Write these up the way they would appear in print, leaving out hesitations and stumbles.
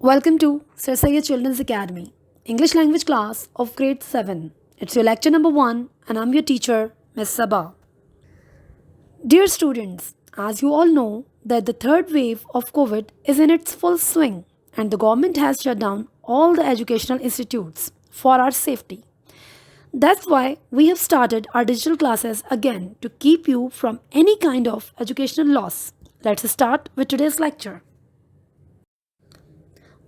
Welcome to Sir Syed Children's Academy, English language class of grade 7. It's your lecture number 1 and I'm your teacher, Miss Sabah. Dear students, as you all know that the third wave of COVID is in its full swing and the government has shut down all the educational institutes for our safety. That's why we have started our digital classes again to keep you from any kind of educational loss. Let's start with today's lecture.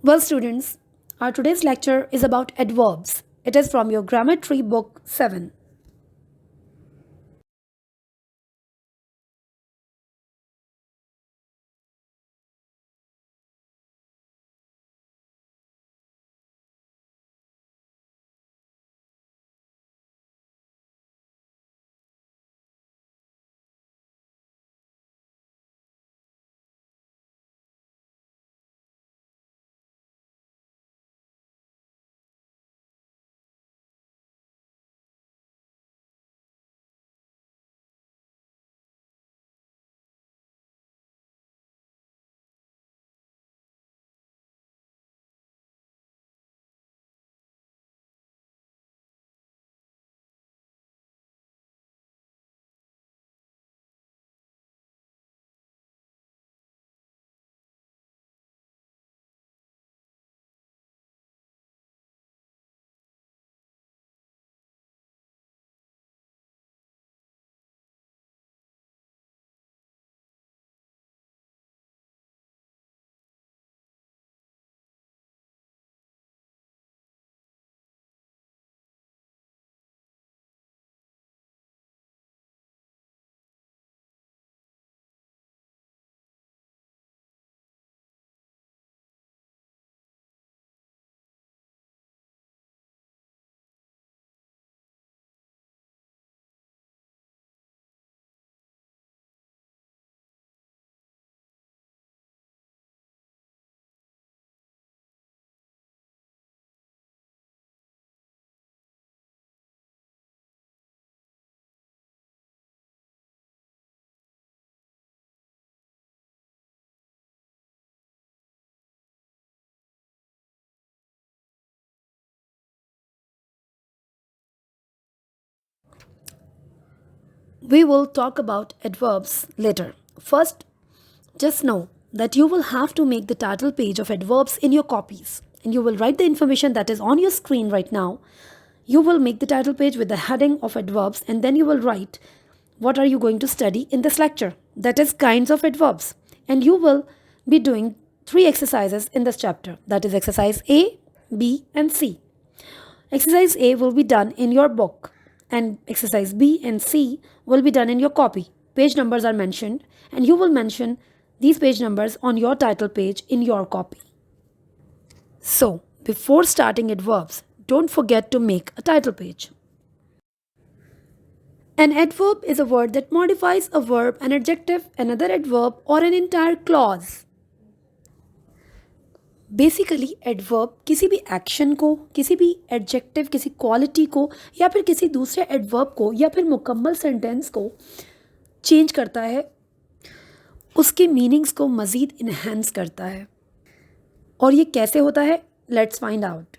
Well, students, our today's lecture is about adverbs. It is from your Grammar Tree Book 7. We will talk about adverbs later. First, just know that you will have to make the title page of adverbs in your copies and you will write the information that is on your screen right now. You will make the title page with the heading of adverbs and then you will write what are you going to study in this lecture, that is kinds of adverbs, and you will be doing three exercises in this chapter, that is exercise A, B and C. Exercise A will be done in your book and exercise B and C will be done in your copy. Page numbers are mentioned and you will mention these page numbers on your title page in your copy. So, before starting adverbs, don't forget to make a title page. An adverb is a word that modifies a verb, an adjective, another adverb, or an entire clause. Basically adverb किसी भी action को, किसी भी adjective, किसी quality को या फिर किसी दूसरे एडवर्ब को या फिर मुकम्मल सेंटेंस को चेंज करता है, उसके मीनिंग्स को मज़ीद इन्हेंस करता है. और ये कैसे होता है? Let's find out.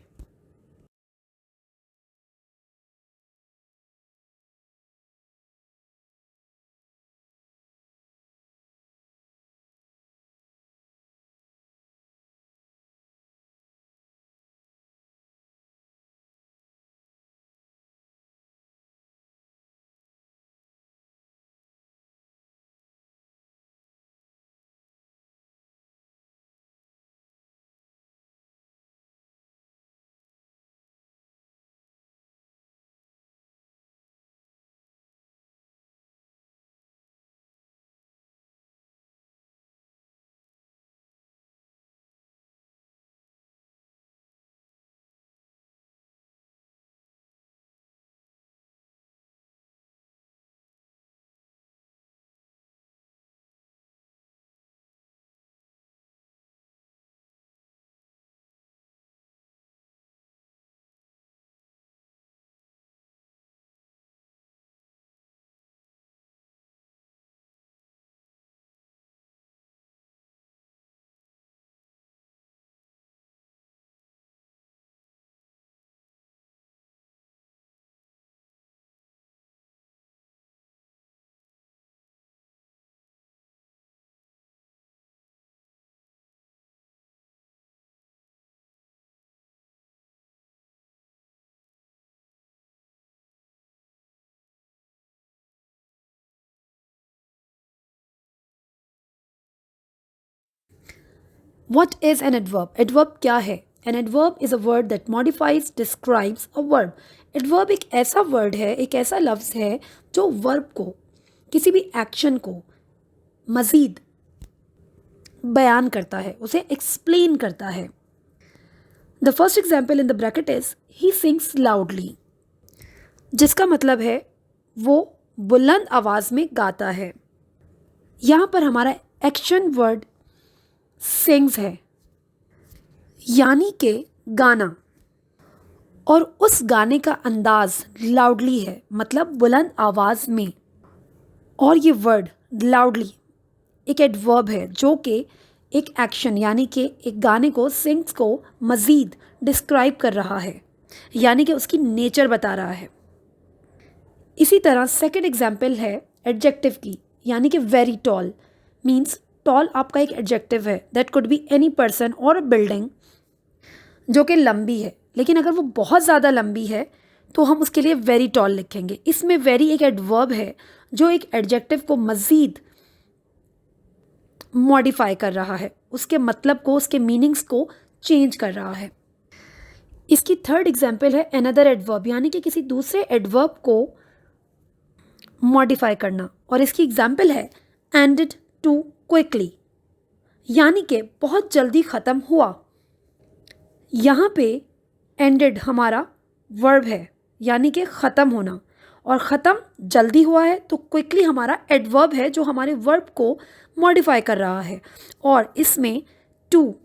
What is an adverb? Adverb क्या है? An adverb is a word that modifies, describes a verb. Adverb एक ऐसा word है, एक ऐसा लफ्ज़ है जो verb को, किसी भी action को मज़ीद बयान करता है, उसे explain करता है. The first example in the bracket is he sings loudly, जिसका मतलब है वो बुलंद आवाज़ में गाता है. यहाँ पर हमारा एक्शन वर्ड सिंग्स है, यानी कि गाना, और उस गाने का अंदाज लाउडली है, मतलब बुलंद आवाज़ में. और ये वर्ड लाउडली एक एडवर्ब है जो कि एक एक्शन यानी कि एक गाने को, सिंग्स को मज़ीद डिस्क्राइब कर रहा है, यानी कि उसकी नेचर बता रहा है. इसी तरह सेकंड एग्जाम्पल है एडजेक्टिव की, यानी कि वेरी टॉल. मीन्स टॉल आपका एक एडजेक्टिव है. That could be any person और अ बिल्डिंग जो कि लंबी है, लेकिन अगर वो बहुत ज़्यादा लंबी है तो हम उसके लिए वेरी टॉल लिखेंगे. इसमें वेरी एक एडवर्ब है जो एक एडजेक्टिव को मज़ीद मॉडिफाई कर रहा है, उसके मतलब को, उसके मीनिंग्स को चेंज कर रहा है. इसकी थर्ड एग्जाम्पल है अनदर एडवर्ब, यानी कि किसी दूसरे एडवर्ब को मॉडिफाई करना. और इसकी एग्जाम्पल है एंडेड टू क्विकली, यानी कि बहुत जल्दी ख़त्म हुआ. यहाँ पे एंडेड हमारा वर्ब है, यानी कि ख़त्म होना, और ख़त्म जल्दी हुआ है, तो क्विकली हमारा एडवर्ब है जो हमारे वर्ब को मॉडिफाई कर रहा है. और इसमें टू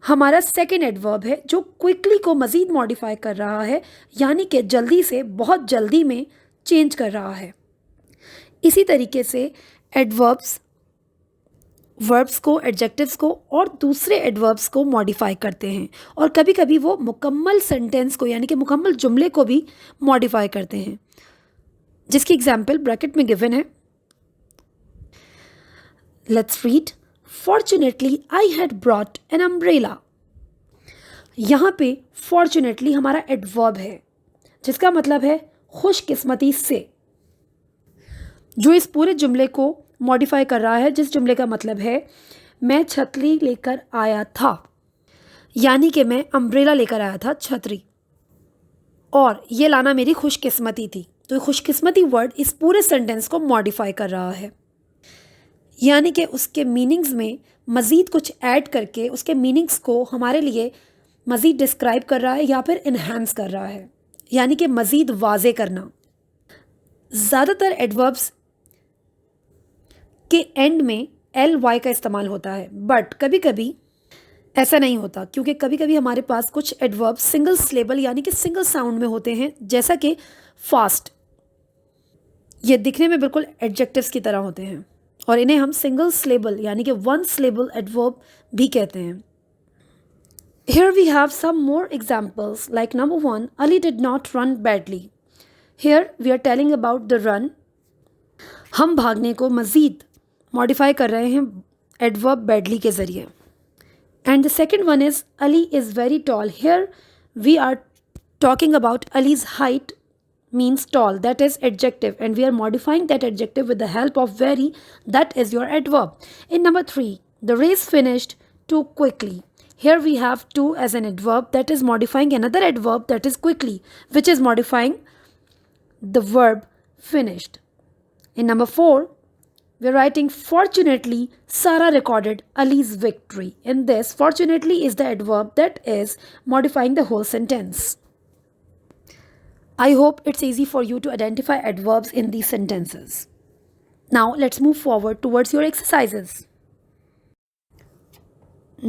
हमारा सेकेंड एडवर्ब है जो क्विकली को मज़ीद मॉडिफाई कर रहा है, यानी कि जल्दी से बहुत जल्दी में चेंज कर रहा है. इसी तरीके से एडवर्ब्स वर्ब्स को, एडजेक्टिव्स को और दूसरे एडवर्ब्स को मॉडिफाई करते हैं, और कभी कभी वो मुकम्मल सेंटेंस को, यानी कि मुकम्मल जुमले को भी मॉडिफाई करते हैं, जिसकी एग्जाम्पल ब्रैकेट में गिवन है. Let's read. Fortunately I had brought an umbrella. यहाँ पे फॉर्चुनेटली हमारा एडवर्ब है, जिसका मतलब है खुशकिस्मती से, जो इस पूरे जुमले को मॉडिफाई कर रहा है, जिस जुमले का मतलब है मैं छतरी लेकर आया था, यानी कि मैं अम्ब्रेला लेकर आया था, छतरी, और ये लाना मेरी खुशकिस्मती थी. तो खुशकिस्मती वर्ड इस पूरे सेंटेंस को मॉडिफाई कर रहा है, यानी कि उसके मीनिंग्स में मज़ीद कुछ ऐड करके उसके मीनिंग्स को हमारे लिए मज़ीद डिस्क्राइब कर रहा है या फिर इन्हांस कर रहा है, यानी कि मज़ीद वाज़े करना. ज़्यादातर एडवर्ब्स के एंड में एल वाई का इस्तेमाल होता है, बट कभी कभी ऐसा नहीं होता, क्योंकि कभी कभी हमारे पास कुछ एडवर्ब्स सिंगल सिलेबल यानी कि सिंगल साउंड में होते हैं, जैसा कि फास्ट. ये दिखने में बिल्कुल एडजेक्टिव्स की तरह होते हैं, और इन्हें हम सिंगल सिलेबल यानी कि वन सिलेबल एडवर्ब भी कहते हैं. Here we have some more examples, like number 1, Ali did not run badly. Here we are telling about the run. हम भागने को मज़ीद मॉडिफाई कर रहे हैं एडवर्ब बैडली के ज़रिए. And the second one is Ali is very tall. Here we are talking about Ali's height means tall, that is adjective, and we are modifying that adjective with the help of very, that is your adverb. In number 3, the race finished too quickly. Here we have to as an adverb, that is modifying another adverb, that is quickly, which is modifying the verb finished. In number 4, we are writing fortunately Sarah recorded Ali's victory. In this, fortunately is the adverb that is modifying the whole sentence. I hope it's easy for you to identify adverbs in these sentences. Now let's move forward towards your exercises.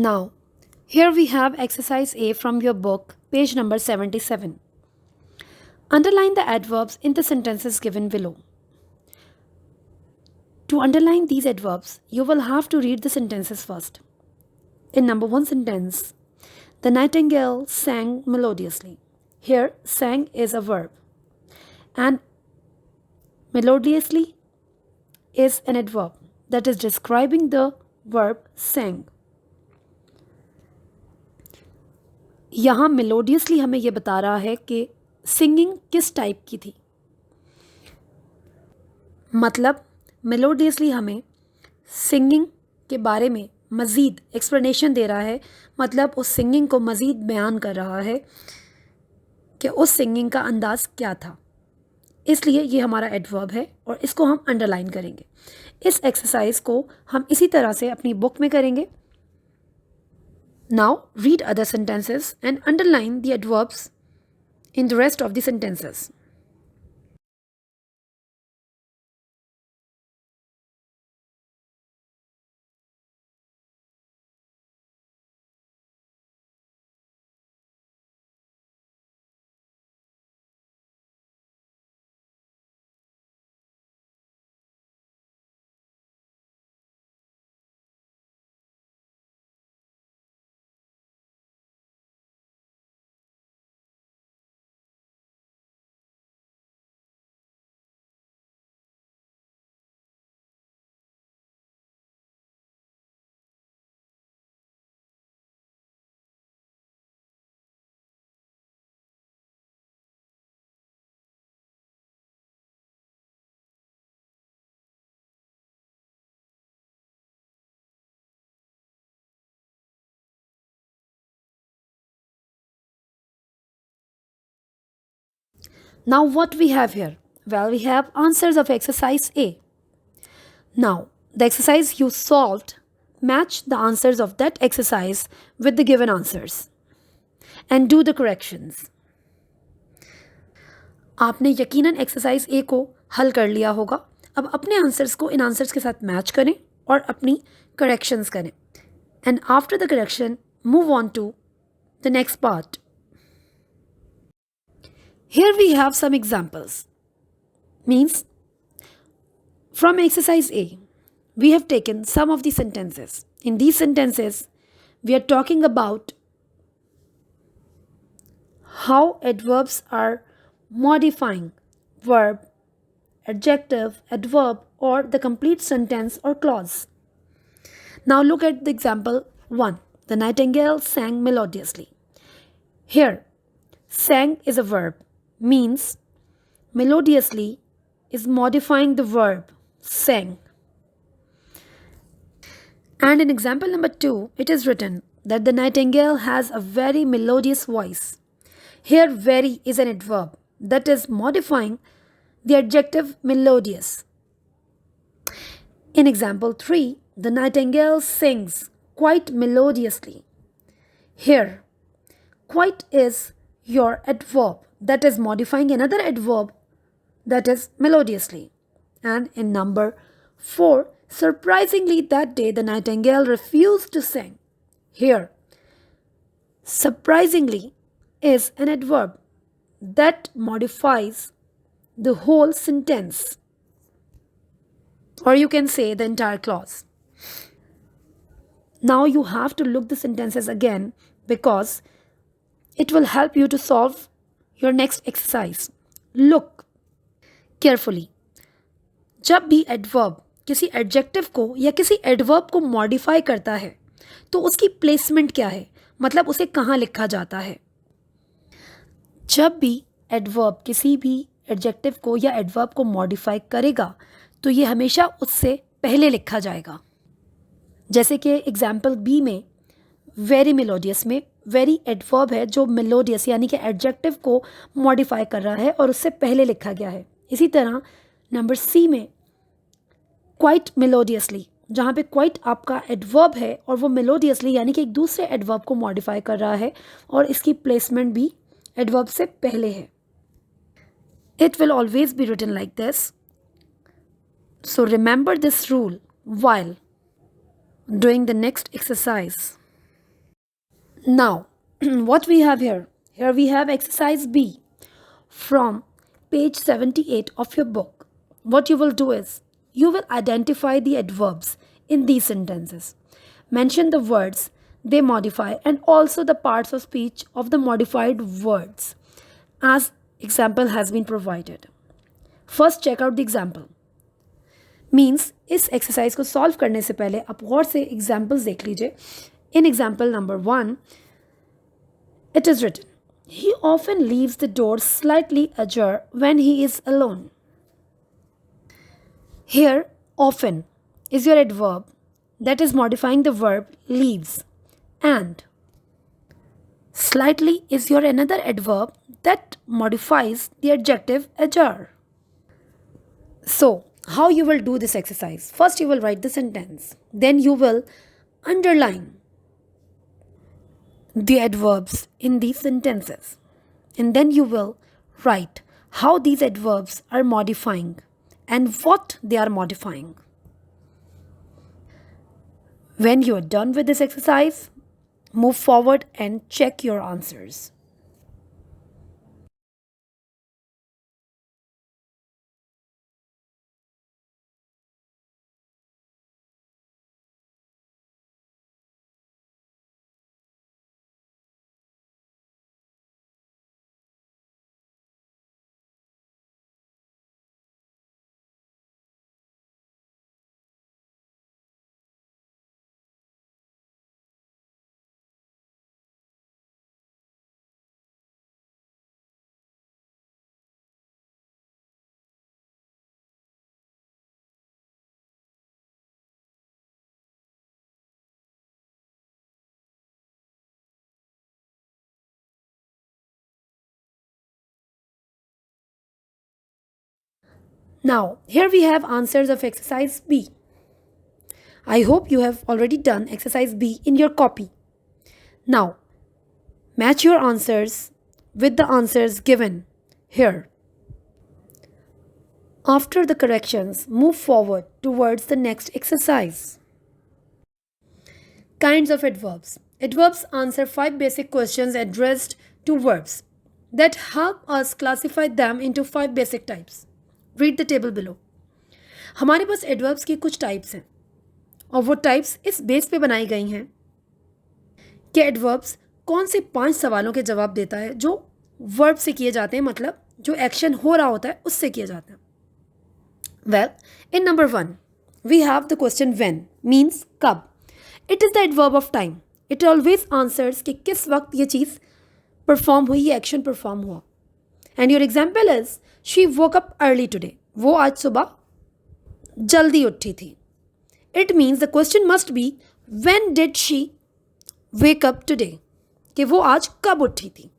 Now, here we have exercise A from your book, page number 77. Underline the adverbs in the sentences given below. To underline these adverbs, you will have to read the sentences first. In number 1 sentence, the nightingale sang melodiously. Here, sang is a verb, and melodiously is an adverb that is describing the verb sang. यहाँ melodiously हमें ये बता रहा है कि singing किस type की थी. मतलब melodiously हमें singing के बारे में मज़ीद एक्सप्लेनेशन दे रहा है, मतलब उस सिंगिंग को मज़ीद बयान कर रहा है कि उस सिंगिंग का अंदाज़ क्या था, इसलिए ये हमारा एडवर्ब है और इसको हम अंडरलाइन करेंगे। इस एक्सरसाइज को हम इसी तरह से अपनी बुक में करेंगे। Now read other sentences and underline the adverbs in the rest of the sentences. Now what we have here? Well, we have answers of exercise A. Now, the exercise you solved match the answers of that exercise with the given answers and do the corrections. आपने यकीनन exercise ए को हल कर लिया होगा। अब अपने answers को इन आंसर्स के साथ मैच करें और अपनी करेक्शंस करें। And after the correction move on to the next part. Here we have some examples. Means, from exercise A, we have taken some of the sentences. In these sentences, we are talking about how adverbs are modifying verb, adjective, adverb, or the complete sentence or clause. Now look at the example 1. The nightingale sang melodiously. Here, sang is a verb. Means melodiously is modifying the verb sang. And in example number 2, it is written that the nightingale has a very melodious voice. Here, very is an adverb that is modifying the adjective melodious. In example 3, the nightingale sings quite melodiously. Here, quite is your adverb that is modifying another adverb that is melodiously. And in number 4, surprisingly that day the nightingale refused to sing. Here, surprisingly is an adverb that modifies the whole sentence, or you can say the entire clause. Now you have to look the sentences again because it will help you to solve your next exercise. Look carefully. जब भी adverb किसी adjective को या किसी adverb को modify करता है तो उसकी placement क्या है, मतलब उसे कहाँ लिखा जाता है। जब भी adverb किसी भी adjective को या adverb को modify करेगा तो ये हमेशा उससे पहले लिखा जाएगा। जैसे कि एग्जाम्पल बी में वेरी मेलोडियस में वेरी एडवर्ब है जो मेलोडियस यानी कि एडजेक्टिव को मॉडिफाई कर रहा है और उससे पहले लिखा गया है। इसी तरह नंबर सी में क्वाइट मेलोडियसली, जहाँ पे क्वाइट आपका एडवर्ब है और वो मेलोडियसली यानी कि एक दूसरे एडवर्ब को मॉडिफाई कर रहा है और इसकी प्लेसमेंट भी एडवर्ब से पहले है। It will always be written like this, so remember this rule while doing the next exercise. Now, what we have here? Here we have exercise B from page 78 of your book. What you will do is, you will identify the adverbs in these sentences. Mention the words they modify and also the parts of speech of the modified words as example has been provided. First, check out the example. Means इस exercise को solve करने से पहले आप गौर से examples देख लीजिए। In example number 1, it is written, he often leaves the door slightly ajar when he is alone. Here, often is your adverb that is modifying the verb leaves. And slightly is your another adverb that modifies the adjective ajar. So, how you will do this exercise? First, you will write the sentence. Then you will underline the adverbs in these sentences. And then you will write how these adverbs are modifying and what they are modifying. When you are done with this exercise, move forward and check your answers. Now, here we have answers of exercise B. I hope you have already done exercise B in your copy. Now, match your answers with the answers given here. After the corrections, move forward towards the next exercise. Kinds of adverbs. Adverbs answer 5 basic questions addressed to verbs that help us classify them into 5 basic types. Read the table below. हमारे पास adverbs की कुछ types हैं और वो types इस base पे बनाई गई हैं कि adverbs कौन से 5 सवालों के जवाब देता है जो verb से किए जाते हैं, मतलब जो action हो रहा होता है उससे किए जाते हैं. Well, in number 1, we have the question when, means कब. It is the adverb of time. It always answers कि किस वक्त ये चीज़ perform हुई, ये action perform हुआ. And your example is, she woke up early today. वो आज सुबह जल्दी उठी थी. It means the question must be, when did she wake up today? कि वो आज कब उठी थी.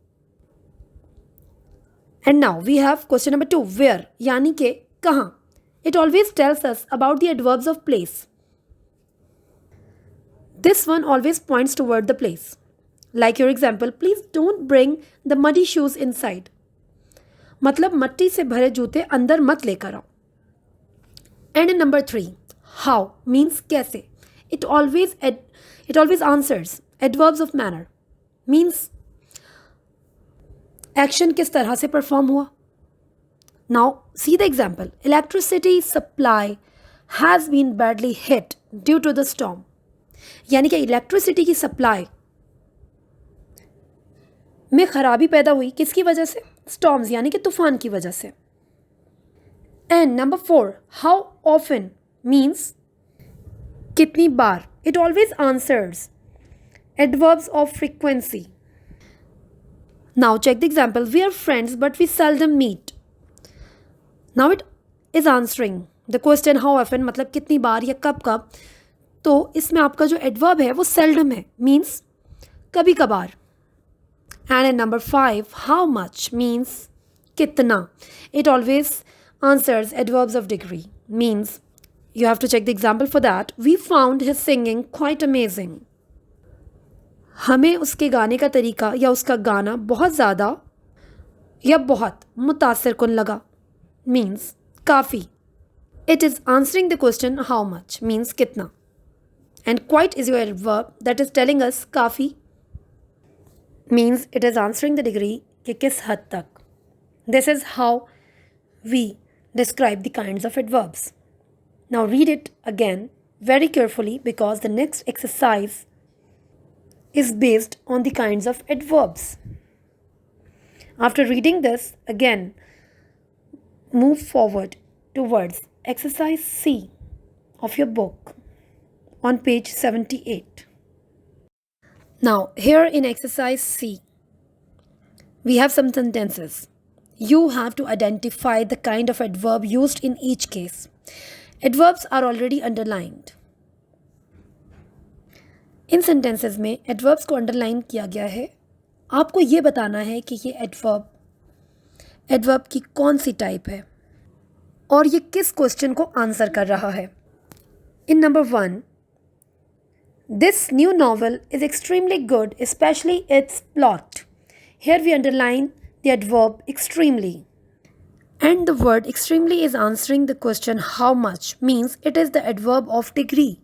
And now we have question number 2, where, यानी कि कहाँ. It always tells us about the adverbs of place. This one always points toward the place. Like your example, please don't bring the muddy shoes inside. मतलब मट्टी से भरे जूते अंदर मत लेकर आओ. And in number 3, how means कैसे. It always answers adverbs of manner. Means action किस तरह से perform हुआ. Now see the example. Electricity supply has been badly hit due to the storm. यानी कि इलेक्ट्रिसिटी की सप्लाई में खराबी पैदा हुई किसकी वजह से. स्टॉर्म्स यानी कि तूफान की वजह से. And number 4, how often means कितनी बार. It always answers adverbs of frequency. Now check the example. We are friends but we seldom meet. Now it is answering the question how often, मतलब कितनी बार या कब कब. तो इसमें आपका जो एडवर्ब है वो सेल्डम है, मीन्स कभी कभार. And in number 5, how much means kitna. It always answers adverbs of degree. Means you have to check the example for that. We found his singing quite amazing. हमें उसके गाने का तरीका या उसका गाना बहुत ज़्यादा या बहुत मुतासिर कुन लगा. Means काफ़ी. It is answering the question how much means kitna. And quite is your adverb that is telling us काफ़ी means it is answering the degree कि किस हद तक. This is how we describe the kinds of adverbs. Now read it again very carefully because the next exercise is based on the kinds of adverbs. After reading this, again move forward towards exercise C of your book on page 78. Now, here in exercise C, we have some sentences. You have to identify the kind of adverb used in each case. Adverbs are already underlined. In sentences में adverbs को underline किया गया है। आपको ये बताना है कि ये एडवर्ब की कौन सी टाइप है और ये किस क्वेश्चन को आंसर कर रहा है। In number 1, this new novel is extremely good, specially its plot. Here we underline the adverb extremely. And the word extremely is answering the question how much, means it is the adverb of degree.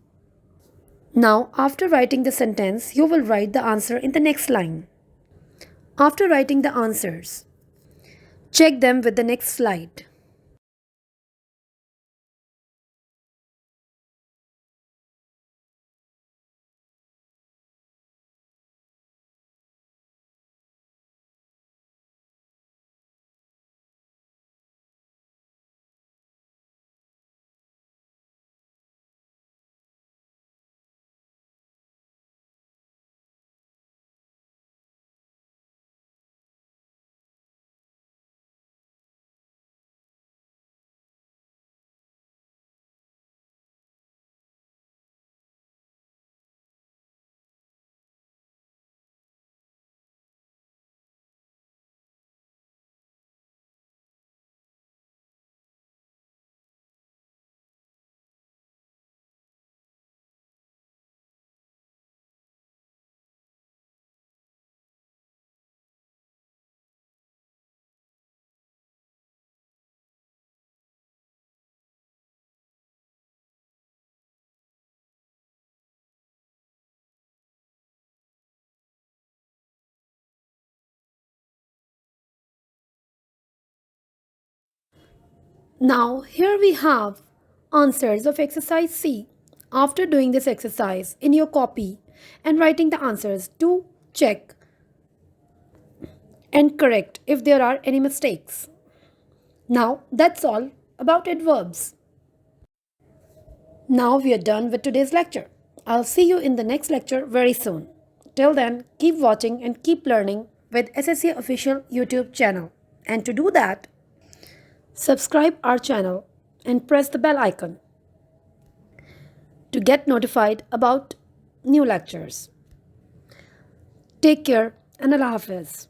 Now, after writing the sentence, you will write the answer in the next line. After writing the answers, check them with the next slide. Now, here we have answers of exercise C. After doing this exercise in your copy and writing the answers, do check and correct if there are any mistakes. Now, that's all about adverbs. Now we are done with today's lecture. I'll see you in the next lecture very soon. Till then, keep watching and keep learning with SSC Official YouTube channel. And to do that, subscribe our channel and press the bell icon to get notified about new lectures. Take care and Allah Hafiz.